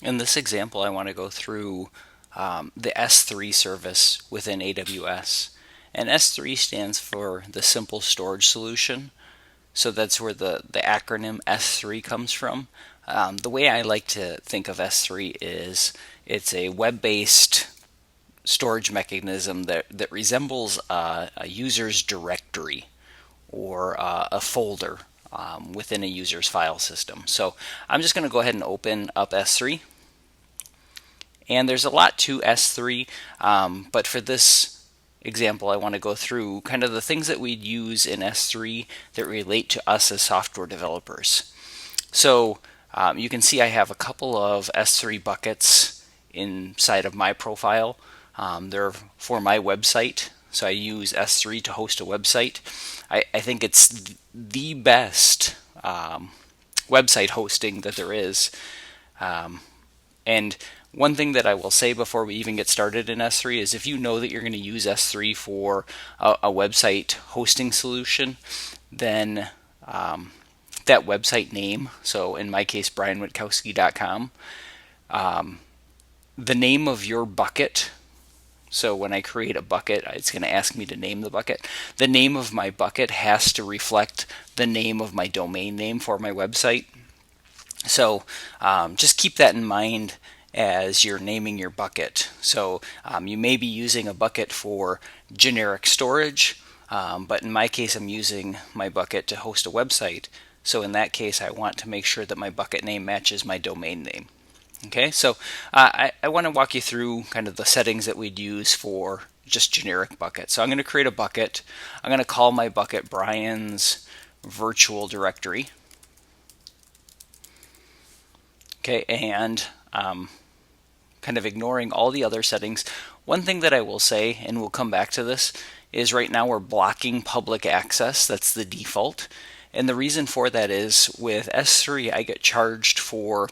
In this example, I want to go through the S3 service within AWS. And S3 stands for the Simple Storage Solution. So that's where the acronym S3 comes from. The way I like to think of S3 is it's a web-based storage mechanism that resembles a user's directory or a folder within a user's file system. So I'm just going to go ahead and open up S3. And there's a lot to S3, but for this example, I want to go through kind of the things that we'd use in S3 that relate to us as software developers. So you can see I have a couple of S3 buckets inside of my profile. They're for my website, so I use S3 to host a website. I think it's the best website hosting that there is. And one thing that I will say before we even get started in S3 is if you know that you're going to use S3 for a website hosting solution, then that website name, so in my case, brianwitkowski.com, the name of your bucket, so when I create a bucket, it's going to ask me to name the bucket. The name of my bucket has to reflect the name of my domain name for my website. So just keep that in mind as you're naming your bucket. So you may be using a bucket for generic storage, but in my case I'm using my bucket to host a website. So in that case I want to make sure that my bucket name matches my domain name. Okay, so I want to walk you through kind of the settings that we'd use for just generic buckets. So I'm going to create a bucket. I'm going to call my bucket Brian's virtual directory. Okay, and kind of ignoring all the other settings. One thing that I will say, and we'll come back to this, is right now we're blocking public access. That's the default. And the reason for that is with S3, I get charged for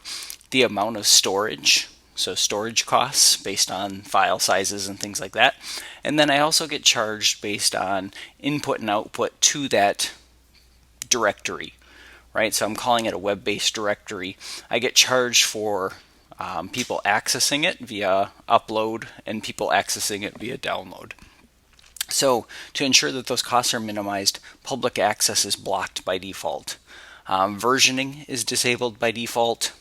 the amount of storage, so storage costs based on file sizes and things like that. And then I also get charged based on input and output to that directory, right? So I'm calling it a web-based directory. I get charged for people accessing it via upload and people accessing it via download. So to ensure that those costs are minimized, public access is blocked by default. Versioning is disabled by default.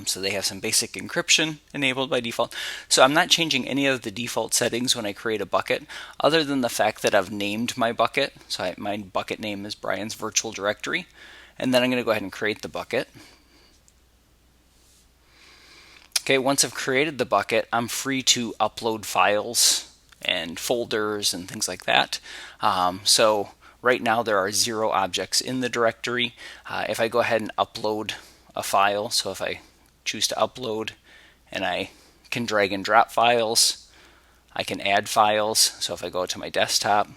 So they have some basic encryption enabled by default. So I'm not changing any of the default settings when I create a bucket, other than the fact that I've named my bucket. So my bucket name is Brian's Virtual Directory. And then I'm going to go ahead and create the bucket. Okay, once I've created the bucket, I'm free to upload files and folders and things like that. So right now there are 0 objects in the directory. If I go ahead and upload a file, so if I choose to upload and I can drag and drop files, I can add files. So if I go to my desktop,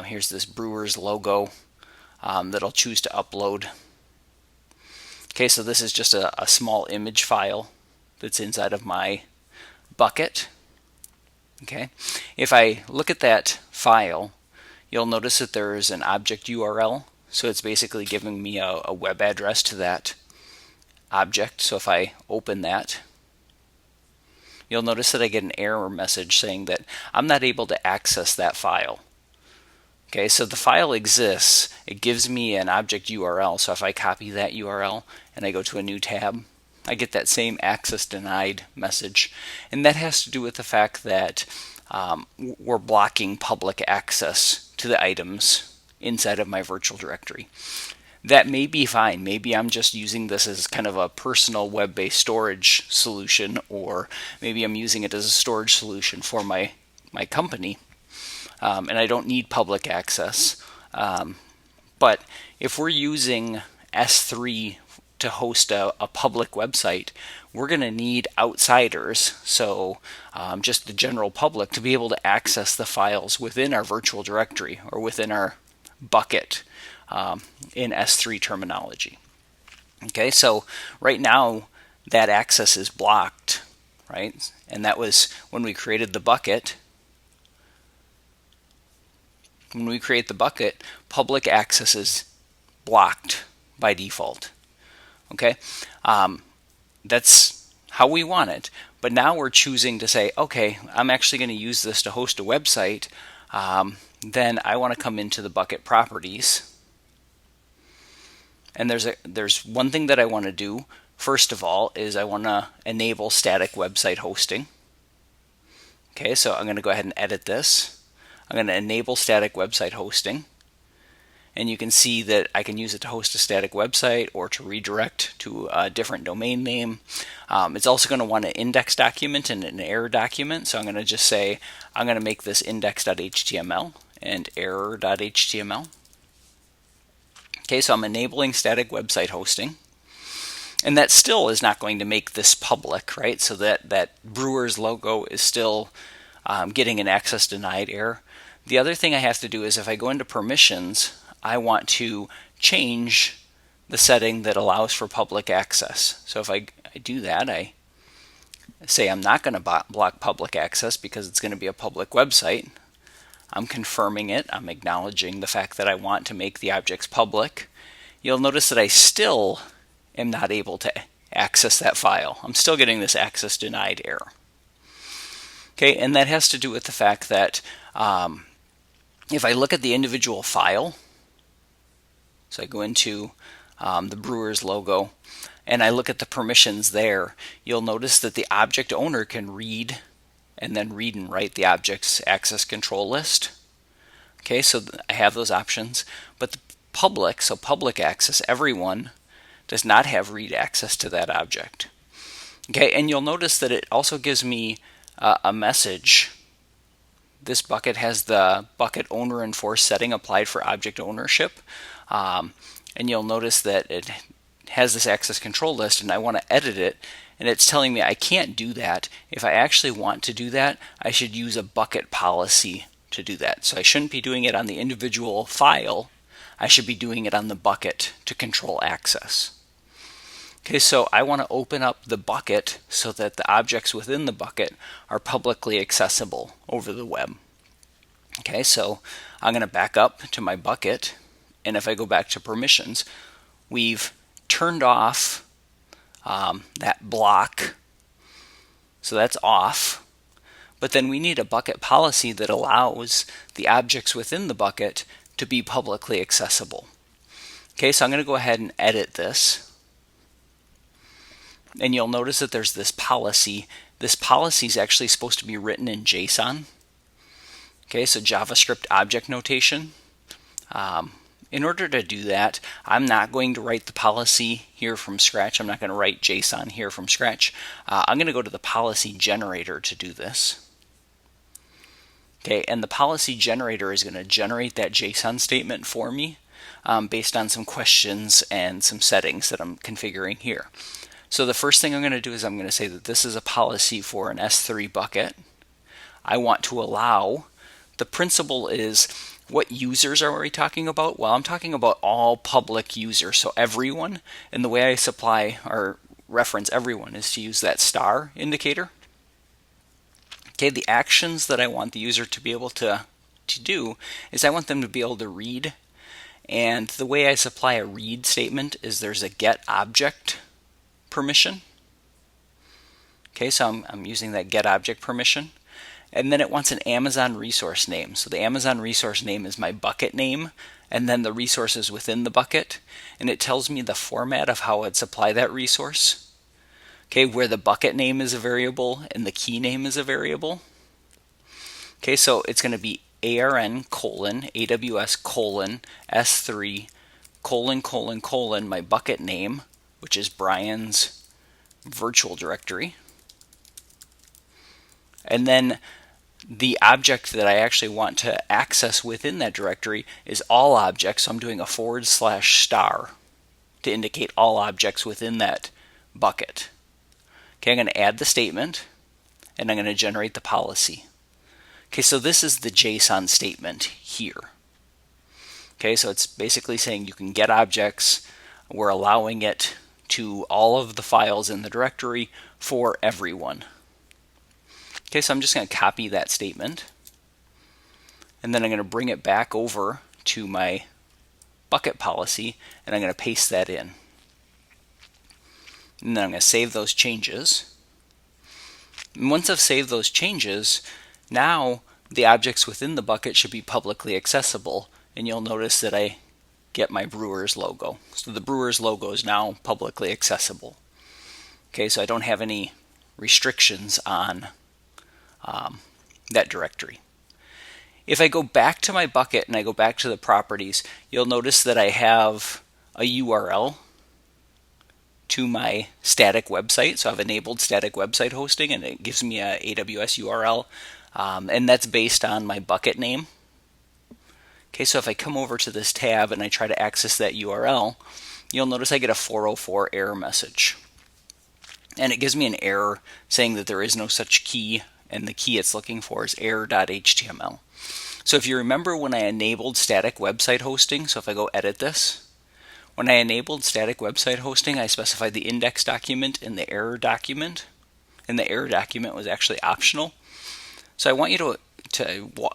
here's this Brewers logo that I'll choose to upload. Okay, so this is just a small image file that's inside of my bucket. Okay, if I look at that file, you'll notice that there is an object URL. So it's basically giving me a web address to that object. So if I open that, you'll notice that I get an error message saying that I'm not able to access that file. Okay, so the file exists. It gives me an object URL. So if I copy that URL and I go to a new tab, I get that same access denied message. And that has to do with the fact that we're blocking public access to the items inside of my virtual directory. That may be fine. Maybe I'm just using this as kind of a personal web-based storage solution, or maybe I'm using it as a storage solution for my company, and I don't need public access. But if we're using S3 to host a public website, we're going to need outsiders, so just the general public, to be able to access the files within our virtual directory or within our bucket in S3 terminology. Okay, so right now that access is blocked, right? And that was when we created the bucket. When we create the bucket, public access is blocked by default. Okay, that's how we want it. But now we're choosing to say, okay, I'm actually going to use this to host a website. Then I want to come into the bucket properties. And there's one thing that I want to do. First of all, is I want to enable static website hosting. Okay, so I'm going to go ahead and edit this. I'm going to enable static website hosting. And you can see that I can use it to host a static website or to redirect to a different domain name. It's also going to want an index document and an error document. So I'm going to just say, I'm going to make this index.html and error.html. Okay, so I'm enabling static website hosting. And that still is not going to make this public, right? So that Brewers logo is still getting an access denied error. The other thing I have to do is if I go into permissions, I want to change the setting that allows for public access. So if I do that, I say I'm not going to block public access because it's going to be a public website. I'm confirming it. I'm acknowledging the fact that I want to make the objects public. You'll notice that I still am not able to access that file. I'm still getting this access denied error. Okay, and that has to do with the fact that if I look at the individual file, so I go into the Brewers logo and I look at the permissions there, you'll notice that the object owner can read and then read and write the object's access control list. Okay, so I have those options, but the public, so public access, everyone does not have read access to that object. Okay, and you'll notice that it also gives me a message. This bucket has the bucket owner enforced setting applied for object ownership. And you'll notice that it has this access control list and I want to edit it, and it's telling me I can't do that. If I actually want to do that, I should use a bucket policy to do that. So I shouldn't be doing it on the individual file. I should be doing it on the bucket to control access. Okay, so I want to open up the bucket so that the objects within the bucket are publicly accessible over the web. Okay, so I'm going to back up to my bucket, and if I go back to permissions, we've turned off that block, so that's off. But then we need a bucket policy that allows the objects within the bucket to be publicly accessible. Okay, so I'm going to go ahead and edit this. And you'll notice that there's this policy. This policy is actually supposed to be written in JSON. Okay, so JavaScript object notation. In order to do that, I'm not going to write the policy here from scratch. I'm not going to write JSON here from scratch. I'm going to go to the policy generator to do this. Okay, and the policy generator is going to generate that JSON statement for me based on some questions and some settings that I'm configuring here. So the first thing I'm going to do is I'm going to say that this is a policy for an S3 bucket. I want to allow, the principle is, what users are we talking about? Well, I'm talking about all public users, so everyone. And the way I supply or reference everyone is to use that star indicator. Okay, the actions that I want the user to be able to do is I want them to be able to read. And the way I supply a read statement is there's a get object permission. Okay, so I'm using that get object permission. And then it wants an Amazon resource name. So the Amazon resource name is my bucket name, and then the resources within the bucket. And it tells me the format of how I'd supply that resource. Okay, where the bucket name is a variable and the key name is a variable. Okay, so it's going to be ARN : AWS : S3 : my bucket name, which is Brian's virtual directory. And then the object that I actually want to access within that directory is all objects. So I'm doing a / to indicate all objects within that bucket. Okay, I'm going to add the statement, and I'm going to generate the policy. Okay, so this is the JSON statement here. Okay, so it's basically saying you can get objects. We're allowing it to all of the files in the directory for everyone. Okay, so I'm just going to copy that statement, and then I'm going to bring it back over to my bucket policy, and I'm going to paste that in. And then I'm going to save those changes. And once I've saved those changes, now the objects within the bucket should be publicly accessible. And you'll notice that I get my Brewers logo. So the Brewers logo is now publicly accessible. Okay, so I don't have any restrictions on that directory. If I go back to my bucket and I go back to the properties, you'll notice that I have a URL to my static website. So I've enabled static website hosting, and it gives me a AWS URL, and that's based on my bucket name. Okay, so if I come over to this tab and I try to access that URL, you'll notice I get a 404 error message. And it gives me an error saying that there is no such key, and the key it's looking for is error.html. So if you remember when I enabled static website hosting, so if I go edit this, when I enabled static website hosting, I specified the index document and the error document, and the error document was actually optional. So I want you to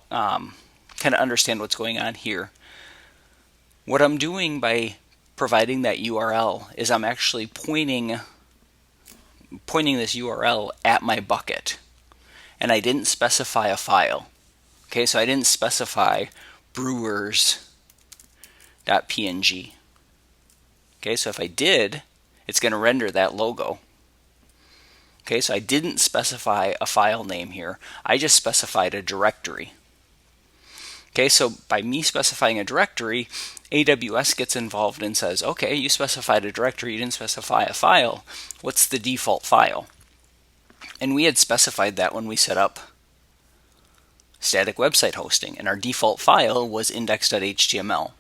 kind of understand what's going on here. What I'm doing by providing that URL is I'm actually pointing this URL at my bucket, and I didn't specify a file. Okay, so I didn't specify brewers.png. Okay, so if I did, it's going to render that logo. Okay, so I didn't specify a file name here. I just specified a directory. Okay, so by me specifying a directory, AWS gets involved and says, okay, you specified a directory, you didn't specify a file. What's the default file? And we had specified that when we set up static website hosting, and our default file was index.html.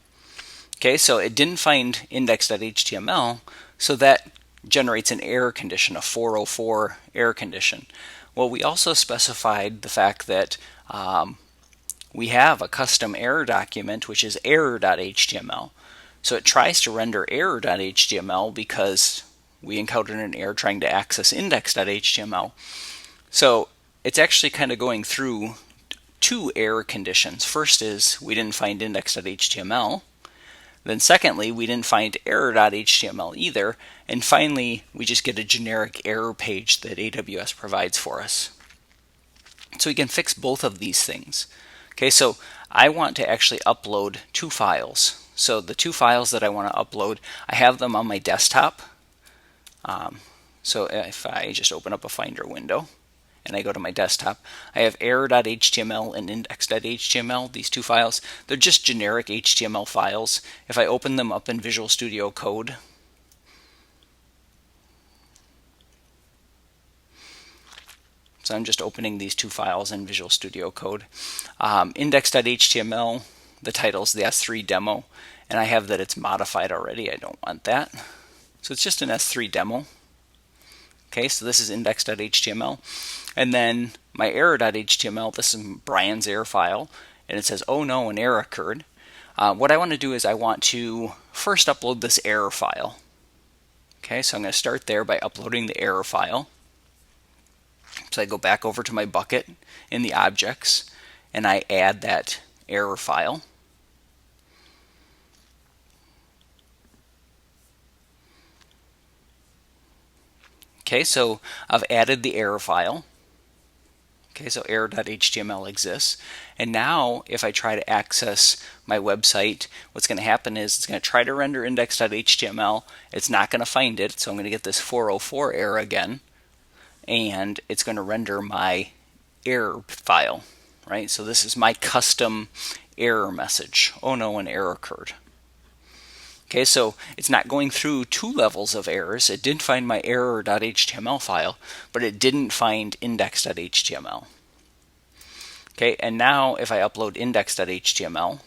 Okay, so it didn't find index.html, so that generates an error condition, a 404 error condition. Well, we also specified the fact that we have a custom error document, which is error.html. So it tries to render error.html because we encountered an error trying to access index.html. So it's actually kind of going through two error conditions. First is we didn't find index.html. Then secondly, we didn't find error.html either. And finally, we just get a generic error page that AWS provides for us. So we can fix both of these things. Okay, so I want to actually upload two files. So the two files that I want to upload, I have them on my desktop. So if I just open up a Finder window and I go to my desktop, I have error.html and index.html, these two files. They're just generic HTML files. If I open them up in Visual Studio Code, so I'm just opening these two files in Visual Studio Code. Index.html, the title is the S3 demo, and I have that it's modified already. I don't want that. So it's just an S3 demo. Okay, so this is index.html. And then my error.html, this is Brian's error file, and it says, oh no, an error occurred. What I want to do is I want to first upload this error file. Okay, so I'm going to start there by uploading the error file. So I go back over to my bucket in the objects, and I add that error file. Okay, so I've added the error file. Okay, so error.html exists. And now if I try to access my website, what's going to happen is it's going to try to render index.html. It's not going to find it, so I'm going to get this 404 error again. And it's going to render my error file, right? So this is my custom error message. Oh no, an error occurred. Okay, so it's not going through two levels of errors. It did find my error.html file, but it didn't find index.html. Okay, and now if I upload index.html,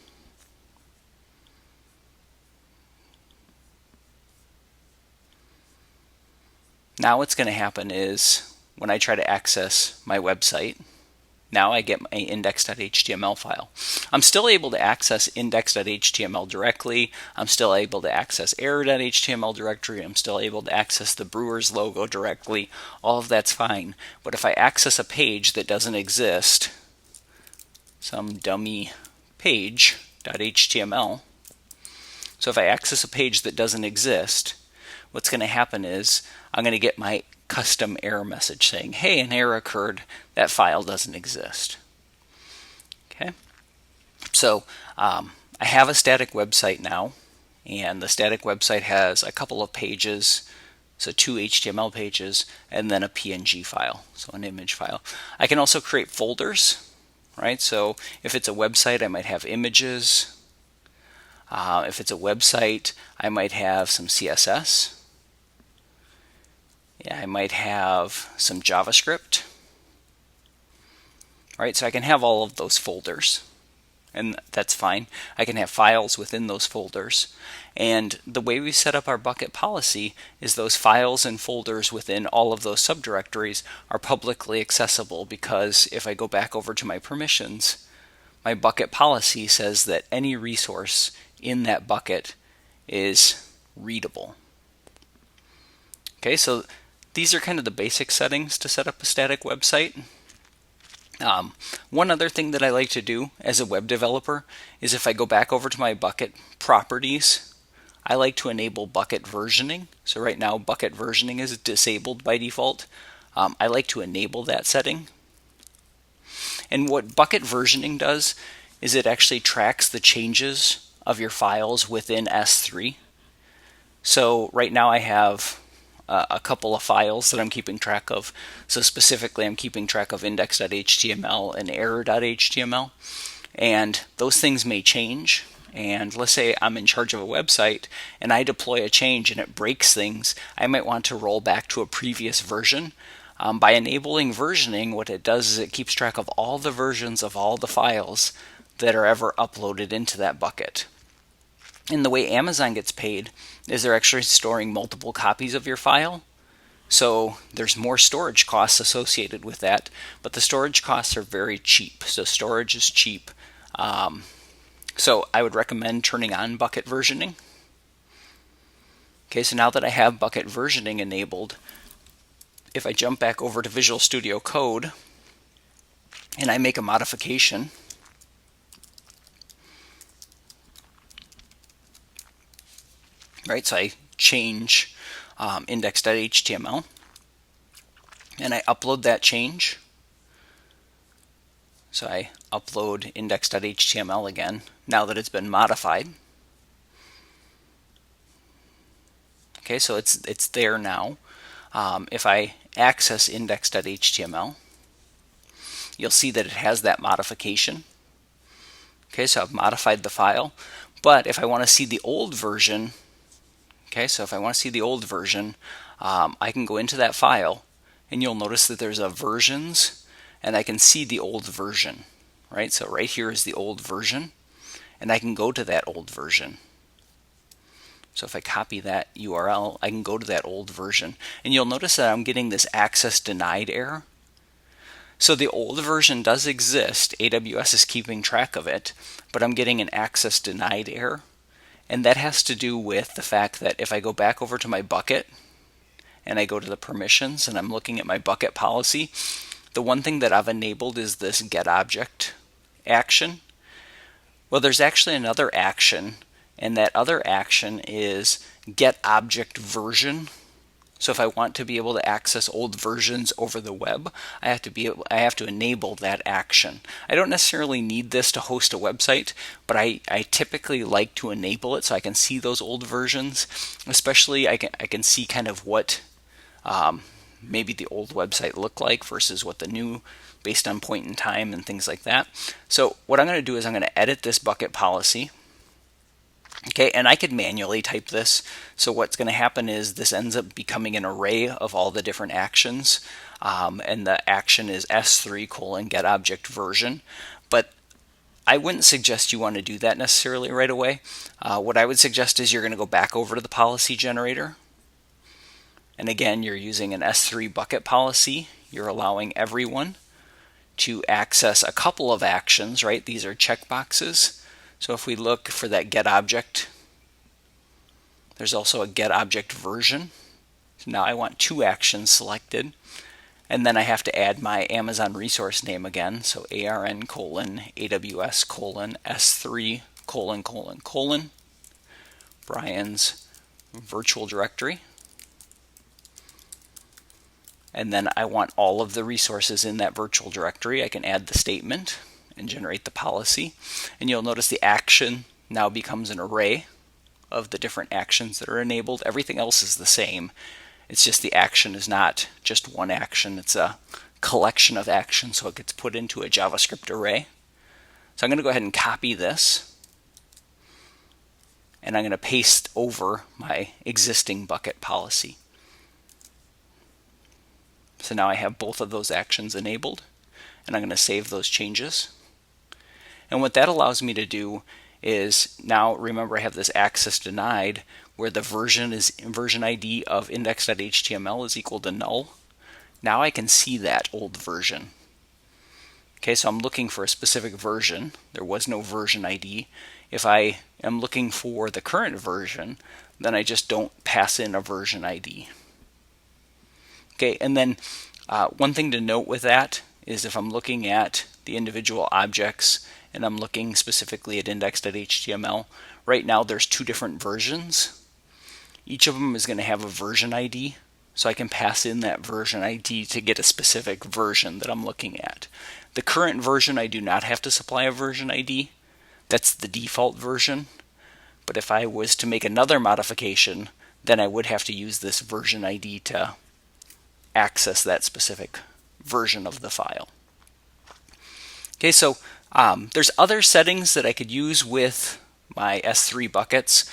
now what's going to happen is when I try to access my website, now I get my index.html file. I'm still able to access index.html directly. I'm still able to access error.html directory. I'm still able to access the Brewers logo directly. All of that's fine. But if I access a page that doesn't exist, some dummy page.html, so if I access a page that doesn't exist, what's going to happen is I'm going to get my custom error message saying, hey, an error occurred, that file doesn't exist. Okay, so I have a static website now, and the static website has a couple of pages, so 2 HTML pages, and then a PNG file, so an image file. I can also create folders, right? So if it's a website, I might have images. If it's a website, I might have some CSS. Yeah, I might have some JavaScript. Right, so I can have all of those folders, and that's fine. I can have files within those folders. And the way we set up our bucket policy is those files and folders within all of those subdirectories are publicly accessible, because if I go back over to my permissions, my bucket policy says that any resource in that bucket is readable. Okay, so these are kind of the basic settings to set up a static website. One other thing that I like to do as a web developer is if I go back over to my bucket properties, I like to enable bucket versioning. So right now bucket versioning is disabled by default. I like to enable that setting. And what bucket versioning does is it actually tracks the changes of your files within S3. So right now I have a couple of files that I'm keeping track of. So specifically I'm keeping track of index.html and error.html, and those things may change. And let's say I'm in charge of a website and I deploy a change and it breaks things, I might want to roll back to a previous version. By enabling versioning, what it does is it keeps track of all the versions of all the files that are ever uploaded into that bucket. And the way Amazon gets paid is they're actually storing multiple copies of your file. So there's more storage costs associated with that, but the storage costs are very cheap. So storage is cheap. So I would recommend turning on bucket versioning. Okay, so now that I have bucket versioning enabled, if I jump back over to Visual Studio Code and I make a modification, right, so I change index.html and I upload that change. So I upload index.html again now that it's been modified. Okay, so it's there now. If I access index.html, you'll see that it has that modification. Okay, so I've modified the file. But if I want to see the old version, okay, so if I want to see the old version, I can go into that file and you'll notice that there's a versions and I can see the old version, right? So right here is the old version and I can go to that old version. So if I copy that URL, I can go to that old version and you'll notice that I'm getting this access denied error. So the old version does exist, AWS is keeping track of it, but I'm getting an access denied error. And that has to do with the fact that if I go back over to my bucket and I go to the permissions and I'm looking at my bucket policy, the one thing that I've enabled is this get object action. Well, there's actually another action, and that other action is get object version. So if I want to be able to access old versions over the web, I have to enable that action. I don't necessarily need this to host a website, but I typically like to enable it so I can see those old versions. Especially I can see kind of what maybe the old website looked like versus what the new, based on point in time and things like that. So what I'm going to do is I'm going to edit this bucket policy. Okay, and I could manually type this. So what's going to happen is this ends up becoming an array of all the different actions. And the action is S3 get object version. But I wouldn't suggest you want to do that necessarily right away. What I would suggest is you're going to go back over to the policy generator. And again, you're using an S3 bucket policy. You're allowing everyone to access a couple of actions, right? These are checkboxes. So if we look for that get object, there's also a get object version. So now I want two actions selected. And then I have to add my Amazon resource name again. So ARN AWS S3 Brian's virtual directory. and then I want all of the resources in that virtual directory, I can add the statement and generate the policy. And you'll notice the action now becomes an array of the different actions that are enabled. Everything else is the same. It's just the action is not just one action. It's a collection of actions, so it gets put into a JavaScript array. So I'm going to go ahead and copy this, and I'm going to paste over my existing bucket policy. So now I have both of those actions enabled, and I'm going to save those changes. And what that allows me to do is, now remember I have this access denied where the version ID of index.html is equal to null. Now I can see that old version. Okay, so I'm looking for a specific version. There was no version ID. If I am looking for the current version, then I just don't pass in a version ID. Okay, and then one thing to note with that is if I'm looking at the individual objects and I'm looking specifically at index.html, right now there's two different versions. Each of them is going to have a version ID, so I can pass in that version ID to get a specific version that I'm looking at. The current version, I do not have to supply a version ID. That's the default version. But if I was to make another modification, then I would have to use this version ID to access that specific version of the file. Okay, so there's other settings that I could use with my S3 buckets.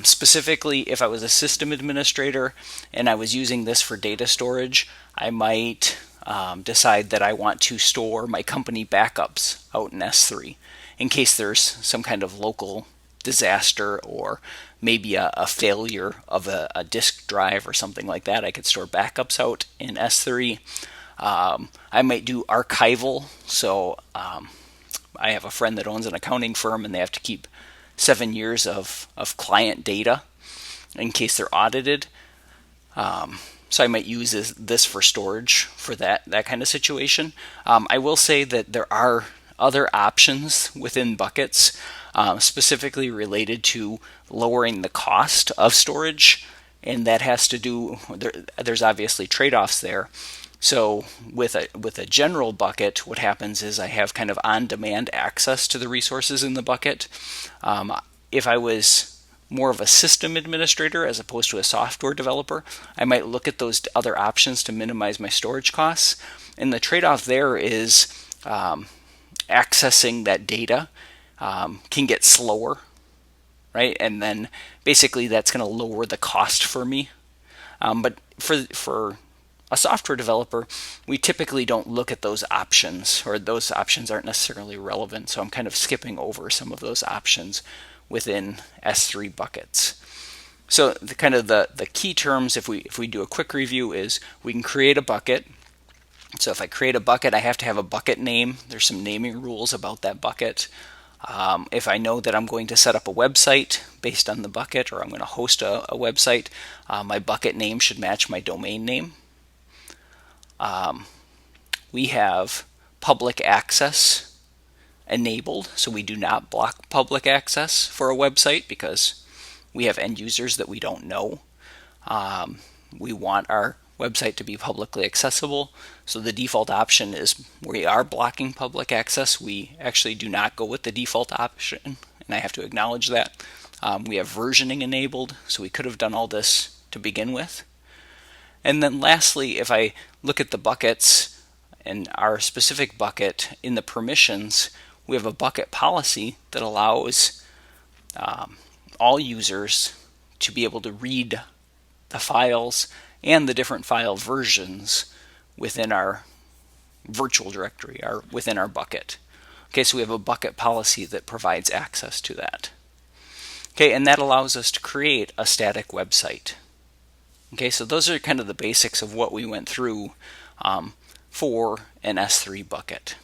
Specifically, if I was a system administrator and I was using this for data storage, I might decide that I want to store my company backups out in S3 in case there's some kind of local disaster or maybe a failure of a disk drive or something like that. I could store backups out in S3. I might do archival. So I have a friend that owns an accounting firm and they have to keep 7 years of client data in case they're audited. So I might use this for storage for that kind of situation. I will say that there are other options within buckets specifically related to lowering the cost of storage, and that has to do, there's obviously trade-offs there. So with a general bucket, what happens is I have kind of on-demand access to the resources in the bucket. If I was more of a system administrator as opposed to a software developer, I might look at those other options to minimize my storage costs. And the trade-off there is accessing that data can get slower, right? And then basically that's going to lower the cost for me. But for a software developer, we typically don't look at those options, or those options aren't necessarily relevant. So I'm kind of skipping over some of those options within S3 buckets. So the key terms, if we do a quick review, is we can create a bucket. So if I create a bucket, I have to have a bucket name. There's some naming rules about that bucket. If I know that I'm going to set up a website based on the bucket, or I'm going to host a website, my bucket name should match my domain name. We have public access enabled, so we do not block public access for a website because we have end users that we don't know. We want our website to be publicly accessible, so the default option is we are blocking public access. We actually do not go with the default option, and I have to acknowledge that. We have versioning enabled, so we could have done all this to begin with. And then lastly, if I look at the buckets and our specific bucket in the permissions, we have a bucket policy that allows all users to be able to read the files and the different file versions within our virtual directory, or within our bucket. Okay, so we have a bucket policy that provides access to that. Okay, and that allows us to create a static website. Okay, so those are kind of the basics of what we went through for an S3 bucket.